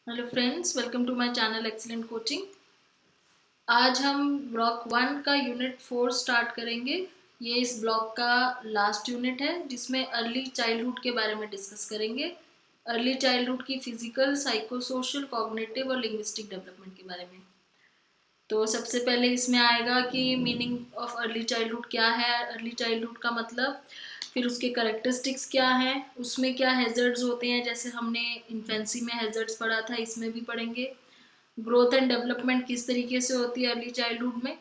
Hello friends, welcome to my channel excellent coaching. आज हम block 1 का यूनिट 4 स्टार्ट करेंगे। ये इस ब्लॉक का लास्ट यूनिट है जिसमें अर्ली चाइल्डहुड के बारे में डिस्कस करेंगे। अर्ली चाइल्डहुड की फिजिकल, साइको सोशल, कॉग्निटिव और लिंग्विस्टिक डेवलपमेंट के बारे में। तो सबसे पहले इसमें आएगा कि मीनिंग ऑफ अर्ली चाइल्डहुड क्या है, अर्ली चाइल्डहुड का मतलब, फिर उसके करेक्टरिस्टिक्स क्या हैं, उसमें क्या हैजर्ड्स होते हैं, जैसे हमने इन्फेंसी में हैजर्ड्स पढ़ा था, इसमें भी पढ़ेंगे। ग्रोथ एंड डेवलपमेंट किस तरीके से होती है अर्ली चाइल्डहुड में,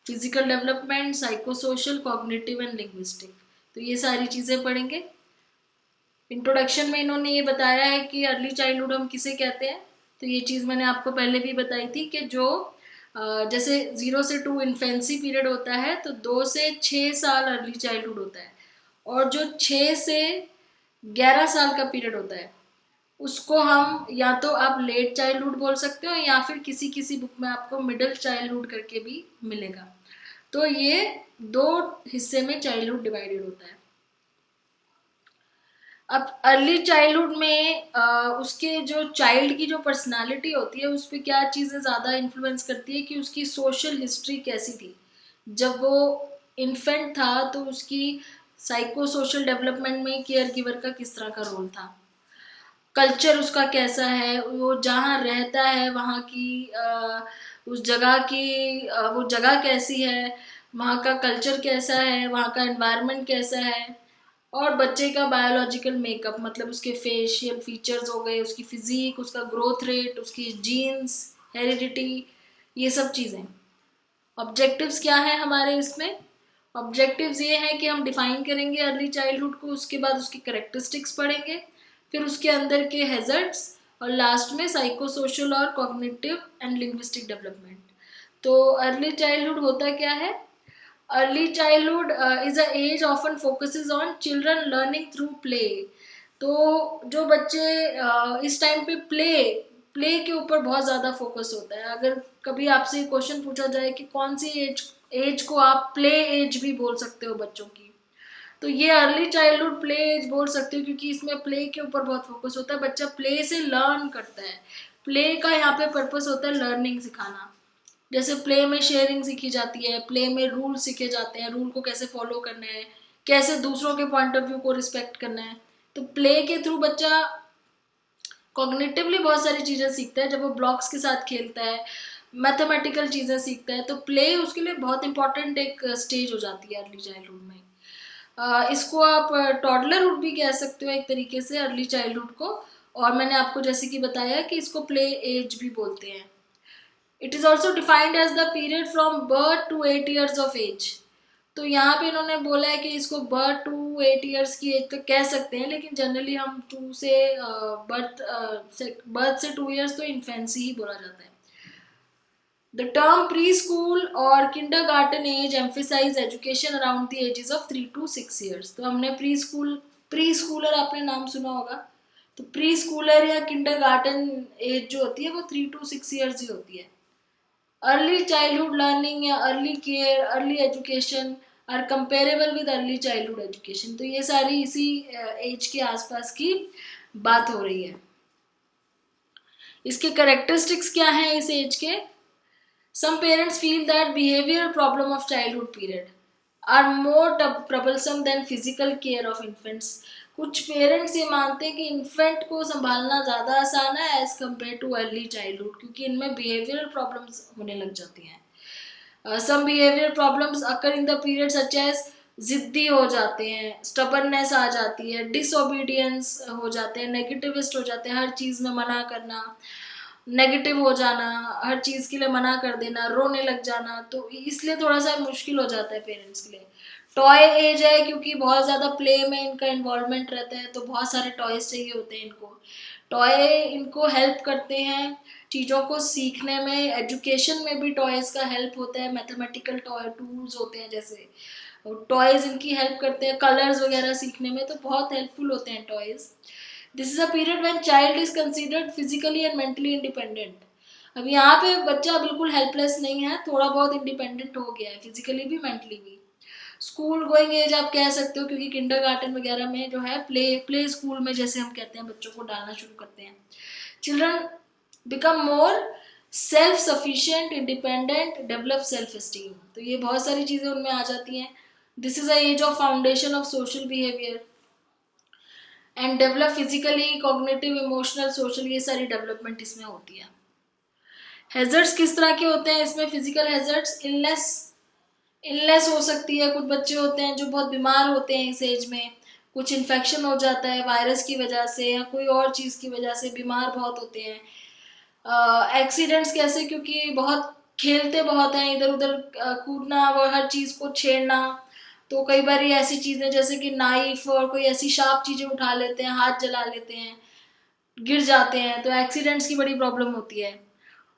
physical development, psycho social, cognitive and linguistic, तो ये सारी चीज़ें पढ़ेंगे। इंट्रोडक्शन में इन्होंने ये बताया है कि अर्ली चाइल्डहुड हम किसे कहते हैं। तो ये चीज़ मैंने आपको पहले भी बताई थी कि जो जैसे 0 से 2 इन्फेंसी पीरियड होता है, तो 2 से 6 साल अर्ली चाइल्डहुड होता है, और जो 6 से 11 साल का पीरियड होता है उसको हम या तो आप लेट चाइल्डहुड बोल सकते हो, या फिर किसी किसी बुक में आपको मिडिल चाइल्डहुड करके भी मिलेगा। तो ये दो हिस्से में चाइल्डहुड डिवाइडेड होता है। अब अर्ली चाइल्डहुड में उसके जो चाइल्ड की जो पर्सनालिटी होती है उस पर क्या चीज़ें ज़्यादा इन्फ्लुएंस करती है कि उसकी सोशल हिस्ट्री कैसी थी। जब वो इन्फेंट था तो उसकी साइको सोशल डेवलपमेंट में केयर गिवर का किस तरह का रोल था, कल्चर उसका कैसा है, वो जहाँ रहता है वहाँ की उस जगह की वो जगह कैसी है, वहाँ का कल्चर कैसा है, वहाँ का एनवायरनमेंट कैसा है, और बच्चे का बायोलॉजिकल मेकअप, मतलब उसके फेशियल फीचर्स हो गए, उसकी फिजिक, उसका ग्रोथ रेट, उसकी जीन्स, हेरिडिटी, ये सब चीज़ें। ऑब्जेक्टिव्स क्या है हमारे इसमें? ऑब्जेक्टिव्स ये है कि हम डिफाइन करेंगे अर्ली चाइल्डहुड को, उसके बाद उसकी करेक्टरिस्टिक्स पढ़ेंगे, फिर उसके अंदर के हैजर्ड्स, और लास्ट में साइको सोशल और कॉग्निटिव एंड लिंग्विस्टिक डेवलपमेंट। तो अर्ली चाइल्डहुड होता क्या है? Early childhood is a age often focuses on children learning through play. तो जो बच्चे इस टाइम पे प्ले प्ले के ऊपर बहुत ज़्यादा फोकस होता है। अगर कभी आपसे क्वेश्चन पूछा जाए कि कौन सी एज एज को आप प्ले एज भी बोल सकते हो बच्चों की, तो ये अर्ली चाइल्डहुड प्ले एज बोल सकते हो, क्योंकि इसमें प्ले के ऊपर बहुत फोकस होता है। बच्चा प्ले से लर्न करता है। प्ले का यहाँ पे पर्पस होता है लर्निंग, सिखाना। जैसे प्ले में शेयरिंग सीखी जाती है, प्ले में रूल सीखे जाते हैं, रूल को कैसे फॉलो करना है, कैसे दूसरों के पॉइंट ऑफ व्यू को रिस्पेक्ट करना है। तो प्ले के थ्रू बच्चा कॉग्निटिवली बहुत सारी चीज़ें सीखता है। जब वो ब्लॉक्स के साथ खेलता है, मैथमेटिकल चीज़ें सीखता है, तो प्ले उसके लिए बहुत इंपॉर्टेंट एक स्टेज हो जाती है अर्ली चाइल्डहुड में। इसको आप टॉडलरहुड भी कह सकते हो एक तरीके से अर्ली चाइल्डहुड को, और मैंने आपको जैसे कि बताया कि इसको प्ले एज भी बोलते हैं। It is also defined as the period from birth to 8 years of age. तो यहाँ पे इन्होंने बोला है कि इसको बर्थ टू 8 ईयर्स की एज तक कह सकते हैं, लेकिन जनरली हम 2 से बर्थ से 2 ईयर्स तो इन्फेंसी ही बोला जाता है। The term preschool or kindergarten age emphasize education around the ages of 3 to 6 years। तो हमने प्री स्कूलर आपने नाम सुना होगा। तो प्री स्कूलर या किंडरगार्टन एज जो होती है वो 3 to 6 ईयर्स ही होती है। अर्ली चाइल्डहुड लर्निंग या early care, early education are comparable with early childhood education. तो ये सारी इसी एज के आसपास की बात हो रही है। इसके करेक्टरिस्टिक्स क्या हैं इस एज के? Some parents feel that behavioral problem of childhood period are more troublesome than physical care of infants। कुछ पेरेंट्स ये मानते हैं कि इन्फेंट को संभालना ज़्यादा आसान है as compare to early childhood, क्योंकि इनमें बिहेवियरल प्रॉब्लम्स होने लग जाती हैं। Some behaviour problems occur in the period such as जिद्दी हो जाते हैं, स्टबरनेस आ जाती है, डिसओबीडियंस हो जाते हैं, नेगेटिविस्ट हो जाते हैं, हर चीज़ में मना करना, नेगेटिव हो जाना, हर चीज़ के लिए मना कर देना, रोने लग जाना। तो इसलिए थोड़ा सा मुश्किल हो जाता है पेरेंट्स के लिए। टॉय एज है क्योंकि बहुत ज़्यादा प्ले में इनका इन्वॉल्वमेंट रहता है, तो बहुत सारे टॉयज चाहिए होते हैं इनको। टॉय इनको हेल्प करते हैं चीज़ों को सीखने में, एजुकेशन में भी टॉयज़ का हेल्प होता है। मैथमेटिकल टॉय टूल्स होते हैं जैसे, टॉयज़ इनकी हेल्प करते हैं कलर्स वगैरह सीखने में, तो बहुत हेल्पफुल होते हैं toys. This is a period when child is considered physically and mentally independent. अब यहाँ पे बच्चा बिल्कुल हेल्पलेस नहीं है, थोड़ा बहुत इंडिपेंडेंट हो गया है, फिजिकली भी मेंटली भी। स्कूल गोइंग एज आप कह सकते हो, क्योंकि किंडरगार्टन वगैरह में जो है प्ले स्कूल में जैसे हम कहते हैं बच्चों को डालना शुरू करते हैं। Children become more self sufficient, independent, develop self esteem. तो ये बहुत सारी चीज़ें उनमें आ जाती हैं। This is a age of foundation of social behaviour and develop physically, cognitive, emotional, social, ये सारी डेवलपमेंट इसमें होती है। हैजर्ड्स किस तरह के होते हैं इसमें? फिजिकल हैजर्ड्स, इलनेस हो सकती है। कुछ बच्चे होते हैं जो बहुत बीमार होते हैं इस एज में, कुछ इन्फेक्शन हो जाता है वायरस की वजह से या कोई और चीज़ की वजह से, बीमार बहुत होते हैं। एक्सीडेंट्स कैसे? क्योंकि बहुत खेलते बहुत हैं, इधर उधर कूदना, वो हर चीज़ को छेड़ना, तो कई बार ये ऐसी चीज़ें जैसे कि नाइफ और कोई ऐसी शार्प चीज़ें उठा लेते हैं, हाथ जला लेते हैं, गिर जाते हैं, तो एक्सीडेंट्स की बड़ी प्रॉब्लम होती है।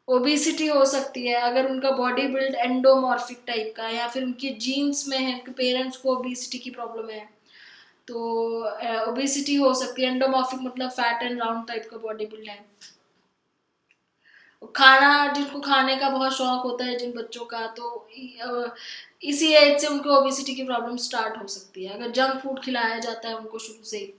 ओबिसिटी हो सकती है अगर उनका बॉडी बिल्ड एंडोमॉर्फिक टाइप का है या फिर उनके जीन्स में है, उनके पेरेंट्स को ओबिसिटी की प्रॉब्लम है, तो ओबिसिटी हो सकती है। एंडोमॉर्फिक मतलब फैट एंड राउंड टाइप का बॉडी बिल्ड है। खाना, जिनको खाने का बहुत शौक होता है जिन बच्चों का, तो इसी एज से उनको ओबिसिटी की प्रॉब्लम स्टार्ट हो सकती है। अगर जंक फूड खिलाया जाता है उनको शुरू से ही,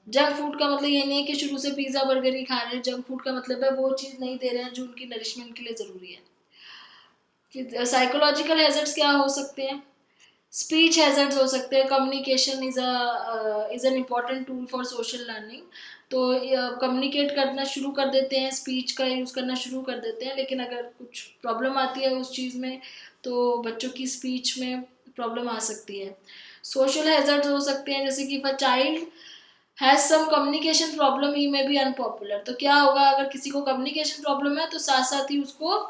जंक फूड का मतलब ये नहीं है कि शुरू से पिज्जा बर्गर ही खा रहे हैं, जंक फूड का मतलब है वो चीज़ नहीं दे रहे हैं जो उनकी नरिशमेंट के लिए ज़रूरी है। साइकोलॉजिकल हैजर्ड्स क्या हो सकते हैं? स्पीच हैजर्ड्स हो सकते हैं। Communication is an important tool for social learning. तो कम्युनिकेट करना शुरू कर देते हैं, स्पीच का यूज़ करना शुरू कर देते हैं, लेकिन अगर कुछ प्रॉब्लम आती है उस चीज़ में तो बच्चों की स्पीच में प्रॉब्लम आ सकती है। सोशल हैजर्ड्स हो सकते हैं जैसे कि if a child has some communication problem he may be unpopular. तो क्या होगा अगर किसी को कम्युनिकेशन प्रॉब्लम है तो साथ साथ ही उसको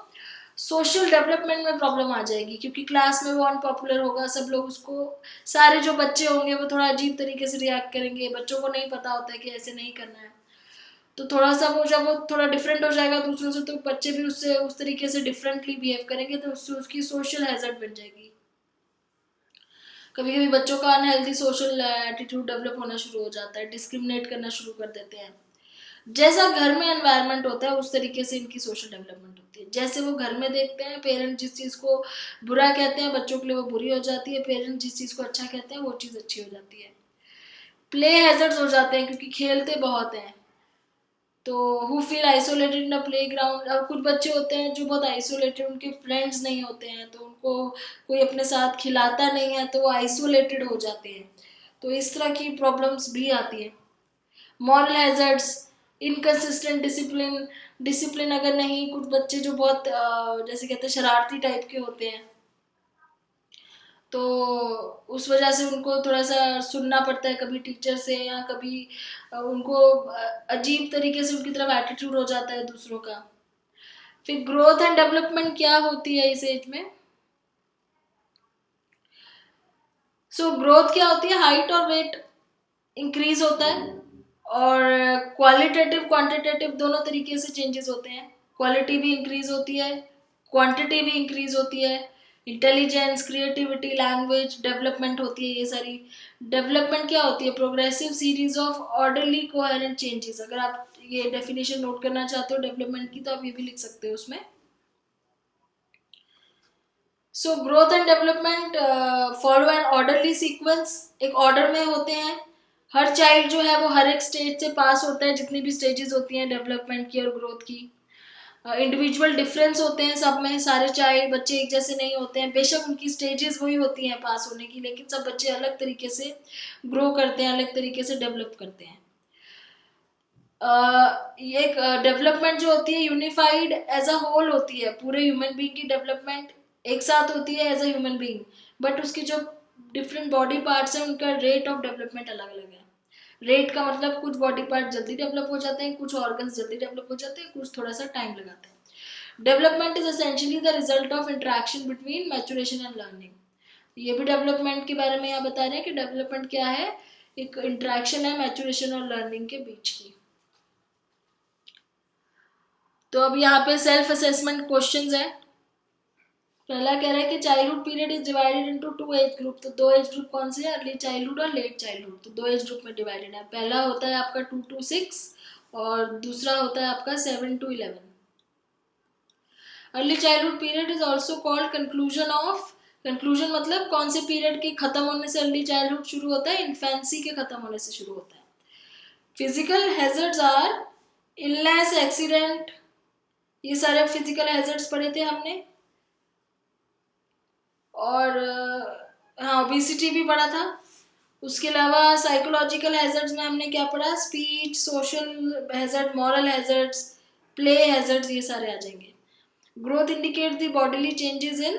सोशल डेवलपमेंट में प्रॉब्लम आ जाएगी, क्योंकि क्लास में वो अनपॉपुलर होगा, सब लोग उसको, सारे जो बच्चे होंगे वो थोड़ा अजीब तरीके से रिएक्ट करेंगे, बच्चों को नहीं पता होता है कि ऐसे नहीं करना है, तो थोड़ा सा वो जब वो थोड़ा डिफरेंट हो जाएगा दूसरों से तो बच्चे भी उससे उस तरीके से डिफरेंटली बिहेव करेंगे, तो उससे उसकी सोशल हैजर्ड बन जाएगी। कभी कभी बच्चों का अनहेल्दी सोशल एटीट्यूड डेवलप होना शुरू हो जाता है, डिस्क्रिमिनेट करना शुरू कर देते हैं। जैसा घर में एनवायरनमेंट होता है उस तरीके से इनकी सोशल डेवलपमेंट होती है। जैसे वो घर में देखते हैं, पेरेंट्स जिस चीज़ को बुरा कहते हैं बच्चों के लिए वो बुरी हो जाती है, पेरेंट्स जिस चीज़ को अच्छा कहते हैं वो चीज़ अच्छी हो जाती है। प्ले हैजर्ड्स हो जाते हैं क्योंकि खेलते बहुत हैं, तो who feel isolated in a play ground. अब कुछ बच्चे होते हैं जो बहुत आइसोलेटेड, उनके फ्रेंड्स नहीं होते हैं, तो उनको कोई अपने साथ खिलाता नहीं है तो वो आइसोलेटेड हो जाते हैं, तो इस तरह की प्रॉब्लम्स भी आती है। Moral hazards, inconsistent discipline, discipline अगर नहीं, कुछ बच्चे जो बहुत जैसे कहते हैं शरारती टाइप के होते हैं, तो उस वजह से उनको थोड़ा सा सुनना पड़ता है कभी टीचर से, या कभी उनको अजीब तरीके से उनकी तरफ एटीट्यूड हो जाता है दूसरों का। फिर ग्रोथ एंड डेवलपमेंट क्या होती है इस एज में? सो ग्रोथ क्या होती है? हाइट और वेट इंक्रीज होता है, और क्वालिटेटिव क्वांटिटेटिव दोनों तरीके से चेंजेस होते हैं। क्वालिटी भी इंक्रीज होती है, क्वांटिटी भी इंक्रीज होती है। इंटेलिजेंस, क्रिएटिविटी, लैंग्वेज डेवलपमेंट होती है। ये सारी डेवलपमेंट क्या होती है? Progressive series of orderly coherent changes. अगर आप ये डेफिनेशन नोट करना चाहते हो डेवलपमेंट की तो आप ये भी लिख सकते हो उसमें। So growth and development follow an orderly sequence, एक ऑर्डर में होते हैं। हर चाइल्ड जो है वो हर एक स्टेज से पास होता है, जितनी भी स्टेजेस होती हैं डेवलपमेंट की और ग्रोथ की। इंडिविजुअल डिफरेंस होते हैं सब में, सारे चाइल्ड बच्चे एक जैसे नहीं होते हैं, बेशक उनकी स्टेजेस वही होती हैं पास होने की, लेकिन सब बच्चे अलग तरीके से ग्रो करते हैं, अलग तरीके से डेवलप करते हैं। ये डेवलपमेंट जो होती है यूनिफाइड एज अ होल होती है, पूरे ह्यूमन बीइंग की डेवलपमेंट एक साथ होती है as a human being, but उसकी जो डिफरेंट बॉडी पार्ट्स हैं उनका रेट ऑफ डेवलपमेंट अलग अलग है। रेट का मतलब कुछ बॉडी पार्ट जल्दी डेवलप हो जाते हैं, कुछ ऑर्गन्स जल्दी डेवलप हो जाते हैं, कुछ थोड़ा सा टाइम लगाते हैं। Development is essentially the result of interaction between maturation and learning. ये भी डेवलपमेंट के बारे में यहाँ बता रहे हैं कि डेवलपमेंट क्या है, एक इंटरेक्शन है मैचुरेशन और लर्निंग के बीच की। तो अब यहाँ पे सेल्फ असेसमेंट क्वेश्चंस है। पहला कह रहा है कि childhood period is divided into 2 age group. तो 2 एज ग्रुप कौन से हैं? अर्ली चाइल्डहुड और लेट चाइल्डहुड। तो 2 एज ग्रुप में डिवाइडेड है। पहला होता है आपका 2 to 6 और दूसरा होता है आपका 7 to 11। Early childhood period is also called conclusion of, conclusion मतलब कौन से पीरियड के खत्म होने से अर्ली चाइल्डहुड शुरू होता है? इन्फेंसी के खत्म होने से शुरू होता है। Physical hazards or illness, accident, ये सारे फिजिकल हैजर्ड्स पढ़े थे हमने। और हाँ, ओबेसिटी भी पढ़ा था। उसके अलावा साइकोलॉजिकल हैजर्ड्स में हमने क्या पढ़ा, speech, social hazard, moral hazards, play hazards, ये सारे आ जाएंगे। Growth indicate the bodily changes in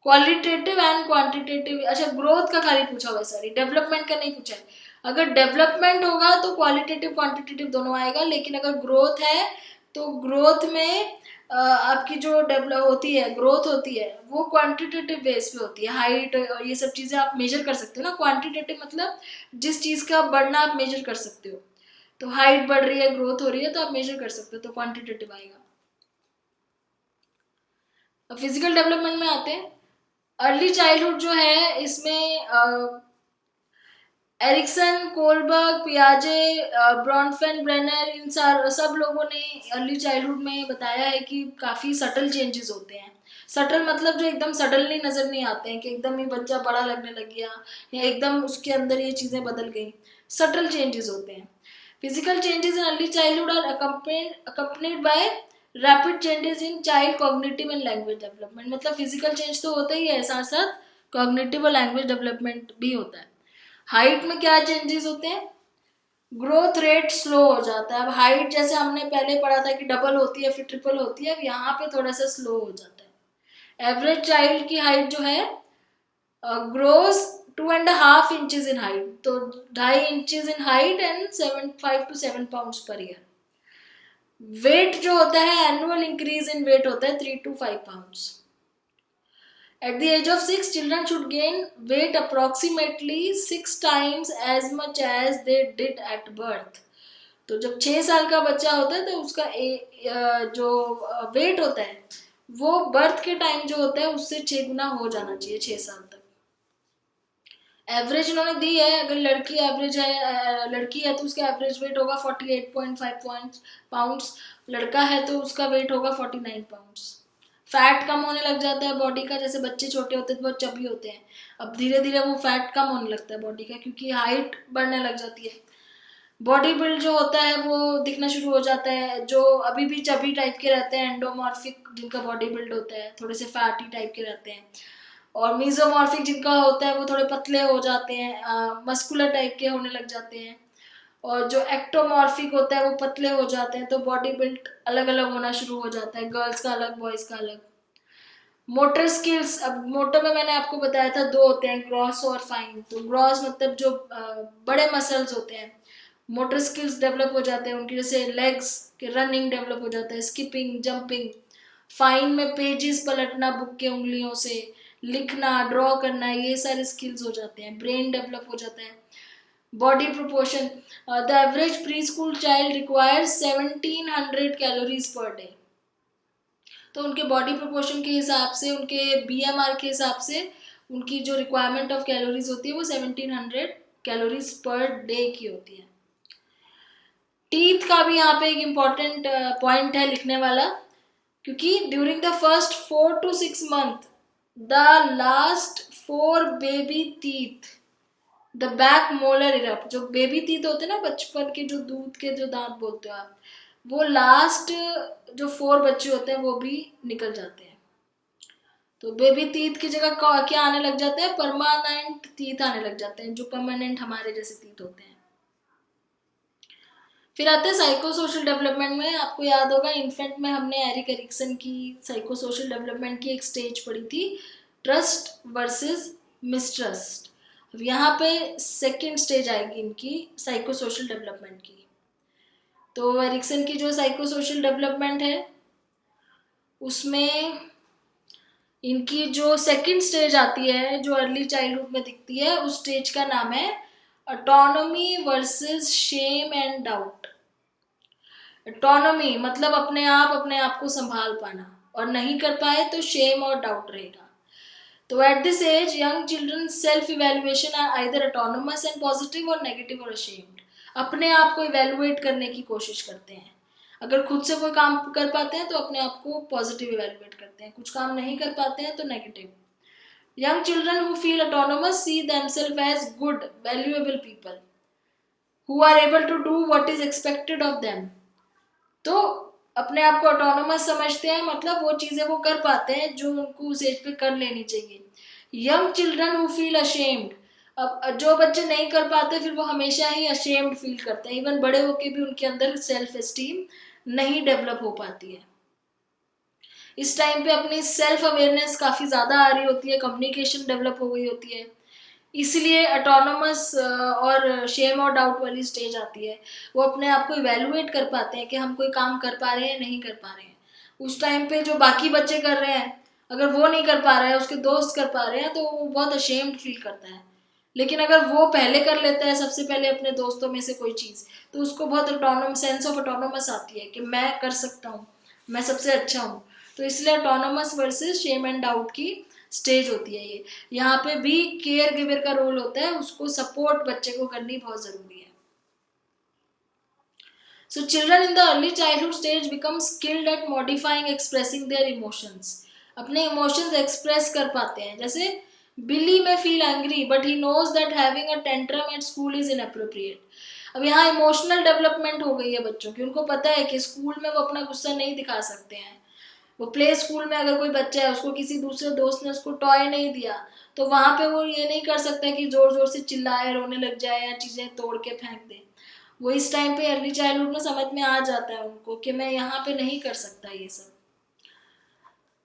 qualitative and quantitative. अच्छा, ग्रोथ का खाली पूछा हुआ है, सॉरी, डेवलपमेंट का नहीं पूछा है। अगर डेवलपमेंट होगा तो क्वालिटेटिव क्वांटिटेटिव दोनों आएगा, लेकिन अगर ग्रोथ है तो ग्रोथ में आपकी जो डेवलप होती है, ग्रोथ होती है, वो क्वांटिटेटिव बेस पे होती है। हाइट और ये सब चीज़ें आप मेजर कर सकते हो ना। क्वांटिटेटिव मतलब जिस चीज़ का बढ़ना आप मेजर कर सकते हो। तो हाइट बढ़ रही है, ग्रोथ हो रही है, तो आप मेजर कर सकते हो, तो क्वांटिटेटिव आएगा। अब फिजिकल डेवलपमेंट में आते हैं। अर्ली चाइल्डहुड जो है, इसमें एरिक्सन, कोलबर्ग, पियाजे, ब्रॉनफेन ब्रेनर, इन सब लोगों ने अर्ली चाइल्डहुड में बताया है कि काफ़ी सटल चेंजेस होते हैं। सटल मतलब जो एकदम सडनली नज़र नहीं आते हैं कि एकदम ही बच्चा बड़ा लगने लग गया या एकदम उसके अंदर ये चीज़ें बदल गई। सटल चेंजेस होते हैं। Physical changes in early childhood are accompanied by rapid changes in child cognitive and language development. मतलब फिजिकल चेंज तो होता ही है, साथ साथ कॉग्निटिव और लैंग्वेज डेवलपमेंट भी होता है। हाइट में क्या चेंजेस होते हैं, ग्रोथ रेट स्लो हो जाता है। अब हाइट जैसे हमने पहले पढ़ा था कि डबल होती है फिर ट्रिपल होती है, अब यहाँ पे थोड़ा सा स्लो हो जाता है। एवरेज चाइल्ड की हाइट जो है ग्रोस 2.5 इंचेस इन हाइट, तो 2.5 inches in height and 5 to 7 pounds per year. Weight जो होता है, एनुअल इंक्रीज इन वेट होता है 3 to 5 pounds. At the age of 6, children should gain weight approximately 6 times as much as they did at birth. तो जब 6 साल का बच्चा होता है तो उसका जो वेट होता है वो बर्थ के टाइम जो होता है उससे 6 गुना हो जाना चाहिए 6 साल तक। एवरेज उन्होंने दी है, अगर लड़की है तो उसका एवरेज वेट होगा 48.5 पाउंड्स, लड़का है तो उसका वेट होगा 49 पाउंड्स। फैट कम होने लग जाता है बॉडी का, जैसे बच्चे छोटे होते हैं तो बहुत चबी होते हैं, अब धीरे धीरे वो फैट कम होने लगता है बॉडी का क्योंकि हाइट बढ़ने लग जाती है। बॉडी बिल्ड जो होता है वो दिखना शुरू हो जाता है। जो अभी भी चबी टाइप के रहते हैं, एंडोमॉर्फिक जिनका बॉडी बिल्ड होता है, थोड़े से फैटी टाइप के रहते हैं। और मीजोमॉर्फिक जिनका होता है वो थोड़े पतले हो जाते हैं, मस्कुलर टाइप के होने लग जाते हैं। और जो एक्टोमॉर्फिक होता है वो पतले हो जाते हैं। तो बॉडी बिल्ड अलग अलग होना शुरू हो जाता है, गर्ल्स का अलग, बॉयज का अलग। मोटर स्किल्स, अब मोटर में मैंने आपको बताया था दो होते हैं, ग्रॉस और फाइन। तो ग्रॉस मतलब जो बड़े मसल्स होते हैं। मोटर स्किल्स डेवलप हो जाते हैं उनकी, जैसे लेग्स के रनिंग डेवलप हो जाता है, स्किपिंग, जंपिंग। फाइन में पेजेस पलटना बुक के उंगलियों से, लिखना, ड्रॉ करना, ये सारे स्किल्स हो जाते हैं। ब्रेन डेवलप हो जाता है। Body proportion, the average pre school child requires 1700 calories per day. तो उनके बॉडी प्रोपोर्शन के हिसाब से, उनके बीएमआर के हिसाब से उनकी जो रिक्वायरमेंट ऑफ कैलोरीज होती है वो 1700 कैलोरीज पर डे की होती है। टीथ का भी यहाँ पे एक इम्पॉर्टेंट पॉइंट है लिखने वाला, क्योंकि during the first 4 to 6 month the last 4 baby teeth the back molar erupt. जो बेबी टीथ होते हैं ना, बचपन के जो दूध के जो दांत बोलते हो आप, वो लास्ट जो 4 बच्चे होते हैं वो भी निकल जाते हैं। तो बेबी टीथ की जगह क्या आने लग जाते हैं, परमानेंट टीथ आने लग जाते हैं, जो परमानेंट हमारे जैसे टीथ होते हैं। फिर आते हैं साइको सोशल डेवलपमेंट में। आपको याद होगा इन्फेंट में हमने एरिक एरिक्सन की साइको सोशल डेवलपमेंट की एक स्टेज पढ़ी थी, ट्रस्ट वर्सेस मिसट्रस्ट। अब यहाँ पे सेकेंड स्टेज आएगी इनकी साइको सोशल डेवलपमेंट की। तो एरिक्सन की जो साइको सोशल डेवलपमेंट है उसमें इनकी जो सेकेंड स्टेज आती है जो अर्ली चाइल्डहुड में दिखती है, उस स्टेज का नाम है autonomy versus shame and doubt. Autonomy मतलब अपने आप को संभाल पाना, और नहीं कर पाए तो शेम और डाउट रहेगा। तो at this age young children self evaluation are either autonomous and positive और नेगेटिव और अशेम्ड। अपने आप को इवेल्युएट करने की कोशिश करते हैं। अगर खुद से कोई काम कर पाते हैं तो अपने आप को पॉजिटिव इवेल्युएट करते हैं, कुछ काम नहीं कर पाते हैं तो negative. Young children who feel autonomous see themselves as good, valuable people who are able to do what is expected of them. अपने आप को ऑटोनोमस समझते हैं, मतलब वो चीजें वो कर पाते हैं जो उनको उस एज पे कर लेनी चाहिए। Young children who feel ashamed, अब जो बच्चे नहीं कर पाते फिर वो हमेशा ही अशेम्ड फील करते हैं, इवन बड़े होके भी उनके अंदर सेल्फ एस्टीम नहीं डेवलप हो पाती है। इस टाइम पे अपनी सेल्फ अवेयरनेस काफी ज्यादा आ रही होती है, कम्युनिकेशन डेवलप हो गई होती है, इसलिए ऑटोनोमस और शेम और डाउट वाली स्टेज आती है। वो अपने आप को इवेलुएट कर पाते हैं कि हम कोई काम कर पा रहे हैं नहीं कर पा रहे हैं। उस टाइम पे जो बाकी बच्चे कर रहे हैं, अगर वो नहीं कर पा रहे हैं, उसके दोस्त कर पा रहे हैं, तो वो बहुत अशेम्ड फील करता है। लेकिन अगर वो पहले कर लेता है सबसे पहले अपने दोस्तों में से कोई चीज़, तो उसको बहुत ऑटोनोम सेंस ऑफ ऑटोनोमस आती है कि मैं कर सकता हूँ, मैं सबसे अच्छा हूँ। तो इसलिए autonomous versus shame and doubt की स्टेज होती है ये। यहाँ पे भी केयर गिवर का रोल होता है, उसको सपोर्ट बच्चे को करनी बहुत जरूरी है। So children in the early childhood stage become skilled at modifying, expressing their emotions. अपने इमोशंस एक्सप्रेस कर पाते हैं। जैसे Billy may feel angry but he knows that having a tantrum at school is inappropriate. अब यहाँ emotional development हो गई है बच्चों की, उनको पता है कि स्कूल में वो अपना गुस्सा नहीं दिखा सकते हैं। वो प्ले स्कूल में अगर कोई बच्चा है, उसको किसी दूसरे दोस्त ने उसको टॉय नहीं दिया, तो वहां पे वो ये नहीं कर सकता कि जोर जोर से चिल्लाए, रोने लग जाए या चीजें तोड़ के फेंक दे। वो इस टाइम पे अर्ली चाइल्डहुड में समझ में आ जाता है उनको कि मैं यहाँ पे नहीं कर सकता ये सब।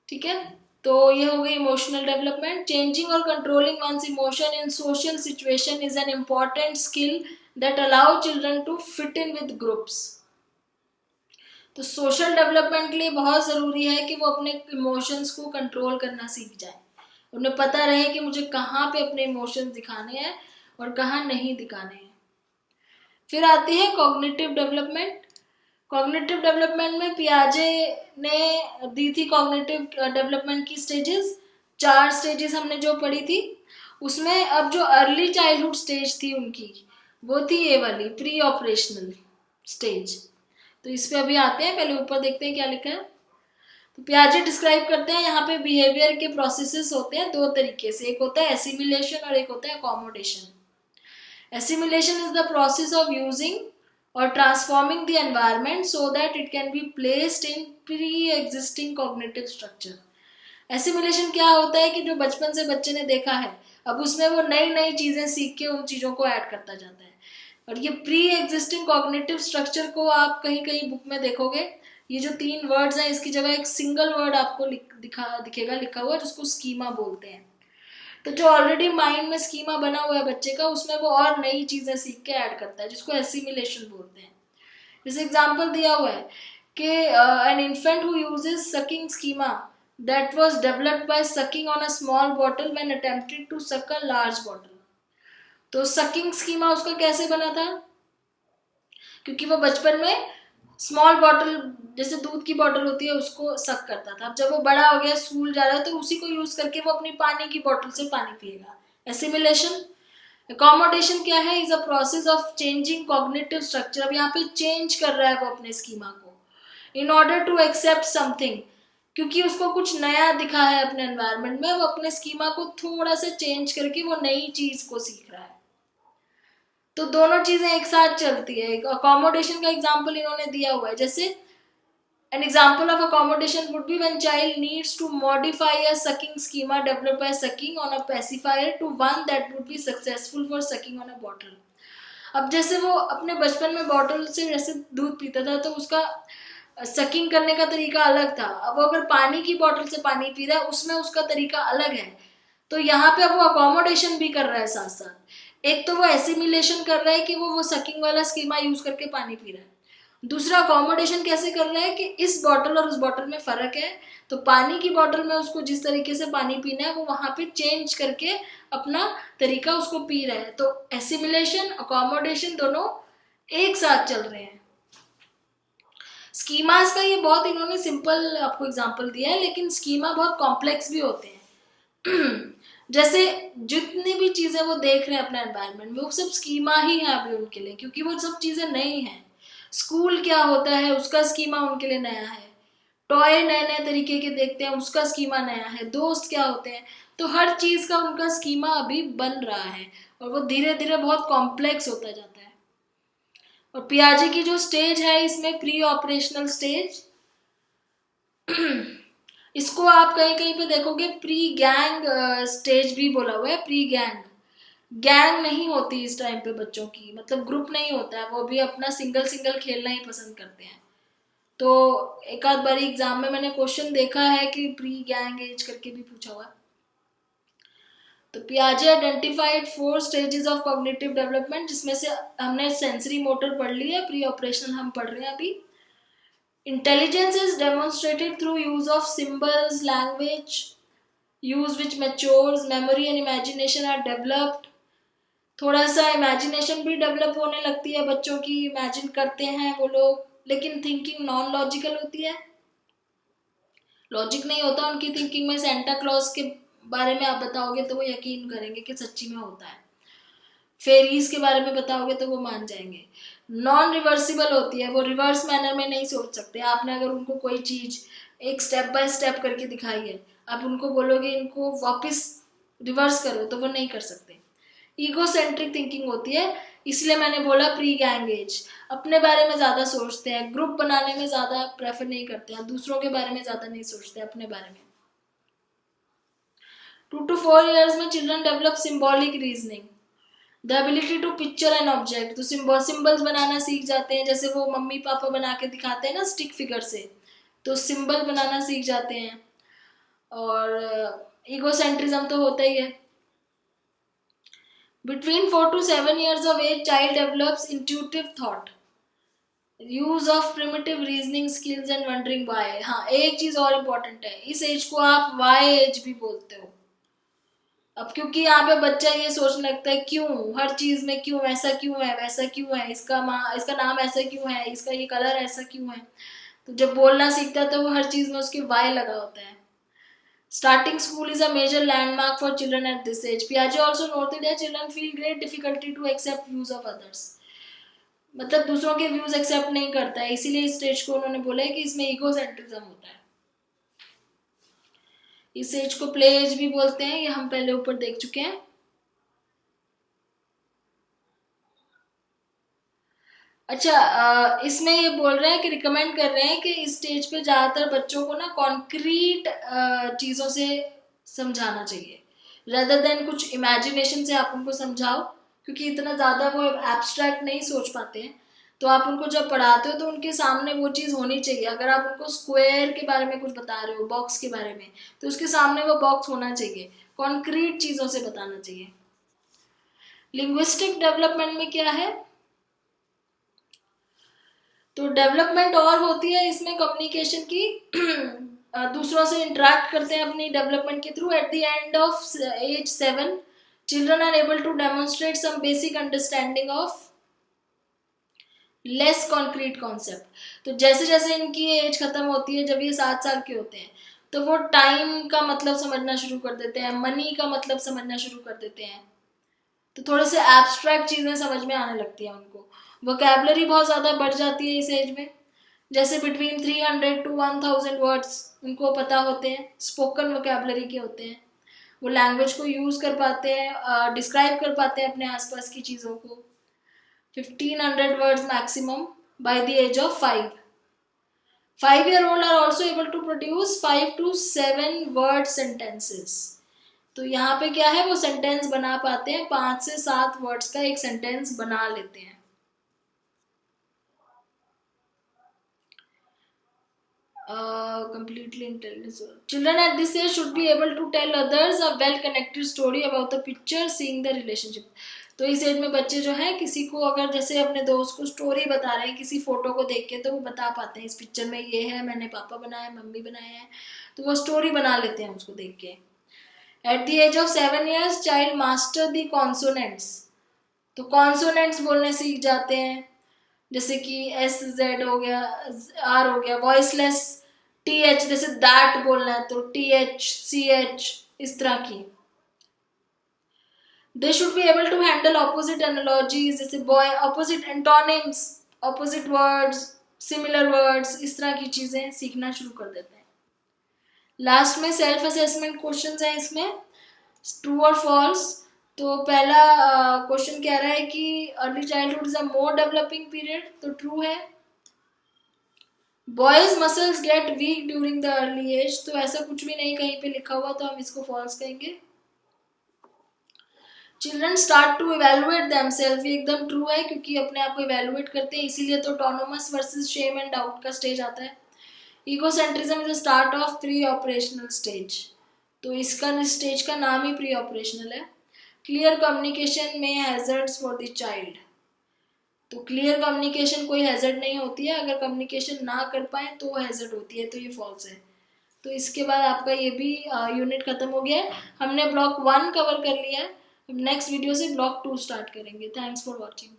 ठीक है, तो ये हो गई इमोशनल डेवलपमेंट। चेंजिंग और controlling one's emotion in social situation is an important skill that allow children to fit in with groups. तो सोशल डेवलपमेंट के लिए बहुत ज़रूरी है कि वो अपने इमोशंस को कंट्रोल करना सीख जाए, उन्हें पता रहे कि मुझे कहाँ पे अपने इमोशंस दिखाने हैं और कहाँ नहीं दिखाने हैं। फिर आती है कॉग्निटिव डेवलपमेंट। कॉग्निटिव डेवलपमेंट में पियाजे ने दी थी कॉग्निटिव डेवलपमेंट की स्टेजेस, 4 स्टेजेस हमने जो पढ़ी थी, उसमें अब जो अर्ली चाइल्डहुड स्टेज थी उनकी, वो थी ये वाली प्री ऑपरेशनल स्टेज। तो इस पे अभी आते हैं, पहले ऊपर देखते हैं क्या लिखा है। तो पियाजे डिस्क्राइब करते हैं यहाँ पे बिहेवियर के प्रोसेसेस होते हैं 2 तरीके से, एक होता है एसिमिलेशन और एक होता है accommodation. Assimilation is the process of using or transforming the environment so that it can be placed in pre-existing cognitive structure. Assimilation क्या होता है कि जो बचपन से बच्चे ने देखा है, अब उसमें वो नई नई चीज़ें सीख के उन चीज़ों को ऐड करता जाता है। और ये प्री एग्जिस्टिंग कॉग्निटिव स्ट्रक्चर को आप कहीं कहीं बुक में देखोगे, ये जो 3 वर्ड्स हैं इसकी जगह एक सिंगल वर्ड आपको दिखेगा लिखा हुआ, जिसको स्कीमा बोलते हैं। तो जो ऑलरेडी माइंड में स्कीमा बना हुआ है बच्चे का, उसमें वो और नई चीजें सीख के ऐड करता है, जिसको एसिमिलेशन बोलते हैं। जैसे एग्जांपल दिया हुआ है कि an infant who uses sucking schema that was developed by sucking on a small bottle when attempted to suck a large bottle. तो सकिंग स्कीमा उसका कैसे बना था, क्योंकि वो बचपन में स्मॉल बॉटल जैसे दूध की बॉटल होती है उसको सक करता था। अब जब वो बड़ा हो गया, स्कूल जा रहा है, तो उसी को यूज करके वो अपनी पानी की बॉटल से पानी पिएगा। एसिमिलेशन। अकोमोडेशन क्या है, is a process of changing cognitive structure. अब यहाँ पे चेंज कर रहा है वो अपने स्कीमा को in order to accept something, क्योंकि उसको कुछ नया दिखा है अपने एनवायरनमेंट में, वो अपने स्कीमा को थोड़ा सा चेंज करके वो नई चीज को सीख रहा है। तो दोनों चीजें एक साथ चलती है। अकोमोडेशन का एग्जाम्पल इन्होंने दिया हुआ है, जैसे an example of accommodation would be when child needs to modify a sucking schema developed by sucking on a pacifier to one that would be successful for sucking on a bottle. अब जैसे वो अपने बचपन में bottle से जैसे दूध पीता था, तो उसका सकिंग करने का तरीका अलग था। अब वो अगर पानी की बॉटल से पानी पी रहा है, उसमें उसका तरीका अलग है। तो यहाँ पे अब वो अकोमोडेशन भी कर रहा है साथ साथ। एक तो वो एसिमिलेशन कर रहा है कि वो सकिंग वाला स्कीमा यूज करके पानी पी रहा है, दूसरा अकोमोडेशन कैसे कर रहा है कि इस बॉटल और उस बॉटल में फर्क है, तो पानी की बॉटल में उसको जिस तरीके से पानी पीना है वो वहां पे चेंज करके अपना तरीका उसको पी रहा है। तो एसिमिलेशन अकोमोडेशन दोनों एक साथ चल रहे हैं। स्कीमास का ये बहुत इन्होंने सिंपल आपको एग्जांपल दिया है, लेकिन स्कीमा बहुत कॉम्प्लेक्स भी होते हैं। जैसे जितनी भी चीजें वो देख रहे हैं अपने एनवायरनमेंट में, वो सब स्कीमा ही है अभी उनके लिए, क्योंकि वो सब चीजें नई हैं। स्कूल क्या होता है उसका स्कीमा उनके लिए नया है, टॉय नए नए तरीके के देखते हैं उसका स्कीमा नया है, दोस्त क्या होते हैं, तो हर चीज का उनका स्कीमा अभी बन रहा है और वो धीरे धीरे बहुत कॉम्प्लेक्स होता जाता है। और पियाजे की जो स्टेज है इसमें प्री ऑपरेशनल स्टेज, इसको आप कहीं कहीं पे देखोगे प्री गैंग स्टेज भी बोला हुआ है, प्री गैंग। गैंग नहीं होती इस टाइम पे बच्चों की, मतलब ग्रुप नहीं होता है, वो भी अपना सिंगल सिंगल खेलना ही पसंद करते हैं। तो एक आध बारी एग्जाम में मैंने क्वेश्चन देखा है कि प्री गैंग एज करके भी पूछा हुआ है। तो पियाजे identified 4 stages of cognitive development, जिसमें से हमने सेंसरी मोटर पढ़ ली है, प्री ऑपरेशनल हम पढ़ रहे हैं अभी। Intelligence is demonstrated through use of symbols, language use which matures, memory and imagination are developed. थोड़ा सा इमेजिनेशन भी डेवलप होने लगती है बच्चों की, इमेजिन करते हैं वो लोग, लेकिन थिंकिंग नॉन लॉजिकल होती है, लॉजिक नहीं होता उनकी थिंकिंग में। सेंटा क्लॉज के बारे में आप बताओगे तो वो यकीन करेंगे कि सच्ची में होता है, फेरीज के बारे में बताओगे तो वो मान जाएंगे। नॉन रिवर्सिबल होती है, वो रिवर्स मैनर में नहीं सोच सकते। आपने अगर उनको कोई चीज एक स्टेप बाय स्टेप करके दिखाई है, आप उनको बोलोगे इनको वापस रिवर्स करो तो वो नहीं कर सकते। ईगोसेंट्रिक थिंकिंग होती है, इसलिए मैंने बोला प्री गैंग एज। अपने बारे में ज्यादा सोचते हैं, ग्रुप बनाने में ज्यादा प्रेफर नहीं करते हैं, दूसरों के बारे में ज्यादा नहीं सोचते, अपने बारे में। 2 to 4 years में children develop symbolic reasoning, the ability to picture an object. तो सिंबल्स बनाना सीख जाते हैं, जैसे वो मम्मी पापा बना के दिखाते हैं ना स्टिक फिगर से, तो सिंबल बनाना सीख जाते हैं। और ईगोसेंट्रिज्म तो होता ही है। Between 4 to 7 years of age, child develops intuitive thought, use of primitive reasoning skills and wondering why। हाँ, एक चीज और इम्पोर्टेंट है, इस एज को आप वाई एज भी बोलते हो। अब क्योंकि यहाँ पे बच्चा ये सोचने लगता है क्यों, हर चीज में क्यों, ऐसा क्यों है, वैसा क्यों है, इसका नाम ऐसा क्यों है, इसका ये कलर ऐसा क्यों है। तो जब बोलना सीखता है तो वो हर चीज में उसके वाई लगा होता है। Starting school is a major landmark for children at this age. Piaget also noted that children feel great difficulty to accept views of others. मतलब दूसरों के व्यूज एक्सेप्ट नहीं करता है, इसीलिए इस स्टेज को उन्होंने बोला है कि इसमें ईगोसेंट्रिज्म होता है। इस एज को प्ले एज भी बोलते हैं, ये हम पहले ऊपर देख चुके हैं। अच्छा, इसमें ये बोल रहे हैं कि रिकमेंड कर रहे हैं कि इस स्टेज पे ज़्यादातर बच्चों को ना कॉन्क्रीट चीज़ों से समझाना चाहिए, रेदर देन कुछ इमेजिनेशन से आप उनको समझाओ, क्योंकि इतना ज़्यादा वो एब्स्ट्रैक्ट नहीं सोच पाते हैं। तो आप उनको जब पढ़ाते हो तो उनके सामने वो चीज़ होनी चाहिए। अगर आप उनको स्क्वायर के बारे में कुछ बता रहे हो, बॉक्स के बारे में, तो उसके सामने वो बॉक्स होना चाहिए, कॉन्क्रीट चीज़ों से बताना चाहिए। लिंग्विस्टिक डेवलपमेंट में क्या है, तो डेवलपमेंट और होती है इसमें कम्युनिकेशन की, दूसरों से इंटरेक्ट करते हैं अपनी डेवलपमेंट के through. At the end of age 7 children are able to demonstrate some basic understanding of less concrete concept. तो जैसे जैसे इनकी एज खत्म होती है, जब ये 7 साल के होते हैं, तो वो टाइम का मतलब समझना शुरू कर देते हैं, मनी का मतलब समझना शुरू कर देते हैं, तो थोड़े से एब्स्ट्रैक्ट चीज़ें समझ में आने लगती हैं उनको। वोकैबलरी बहुत ज़्यादा बढ़ जाती है इस एज में, जैसे बिटवीन 300 to 1000 वर्ड्स उनको पता होते हैं, स्पोकन वोकैबलरी के होते हैं, वो लैंग्वेज को यूज़ कर पाते हैं, डिस्क्राइब कर पाते हैं अपने आसपास की चीज़ों को। 1500 words maximum by the age of 5। 5-year-old are also able to produce 5 to 7 word sentences। तो यहाँ पे क्या है, वो सेंटेंस बना पाते हैं, 5 से 7 वर्ड्स का एक सेंटेंस बना लेते हैं। Completely intelligent. Children at this age should be able to tell others a well-connected story about the picture, seeing the relationship। तो इस एज में बच्चे जो है, किसी को अगर जैसे अपने दोस्त को स्टोरी बता रहे हैं किसी फोटो को देख के, तो वो बता पाते हैं इस पिक्चर में ये है, मैंने पापा बनाया, मम्मी बनाया है, तो वो स्टोरी बना लेते हैं उसको देख के। At the age of 7 years child master the consonants. तो कॉन्सोनेंट्स बोलने सीख जाते हैं, जैसे कि SZ हो गया, R हो गया, वॉइसलेस TH, जैसे दैट बोलना है तो TH CH, इस तरह की। They should be able to handle opposite analogies, जैसे boy opposite antonyms, opposite words, similar words, इस तरह की चीजें सीखना शुरू कर देते हैं। लास्ट में सेल्फ असेसमेंट क्वेश्चंस हैं इसमें, ट्रू और फॉल्स। तो पहला क्वेश्चन कह रहा है कि early childhood is a more developing period, तो ट्रू है। Boys muscles get weak during the early age, तो ऐसा कुछ भी नहीं कहीं पे लिखा हुआ, तो हम इसको फॉल्स कहेंगे। Children start to evaluate themselves, ये एकदम ट्रू है क्योंकि अपने आप को इवेलुएट करते हैं, इसीलिए तो autonomous versus shame and doubt का स्टेज आता है। Egocentrism is the start of pre operational stage, तो इसका स्टेज का नाम ही प्री ऑपरेशनल है। क्लियर कम्युनिकेशन में हैजर्ड्स फॉर द चाइल्ड, तो क्लियर कम्युनिकेशन कोई हैजर्ड नहीं होती है, अगर कम्युनिकेशन ना कर पाए तो हैजर्ड होती है, तो ये फॉल्स है। तो इसके बाद आपका ये भी यूनिट खत्म हो गया है। हमने ब्लॉक 1 कवर कर लिया है, नेक्स्ट वीडियो से ब्लॉक 2 स्टार्ट करेंगे। Thanks for watching.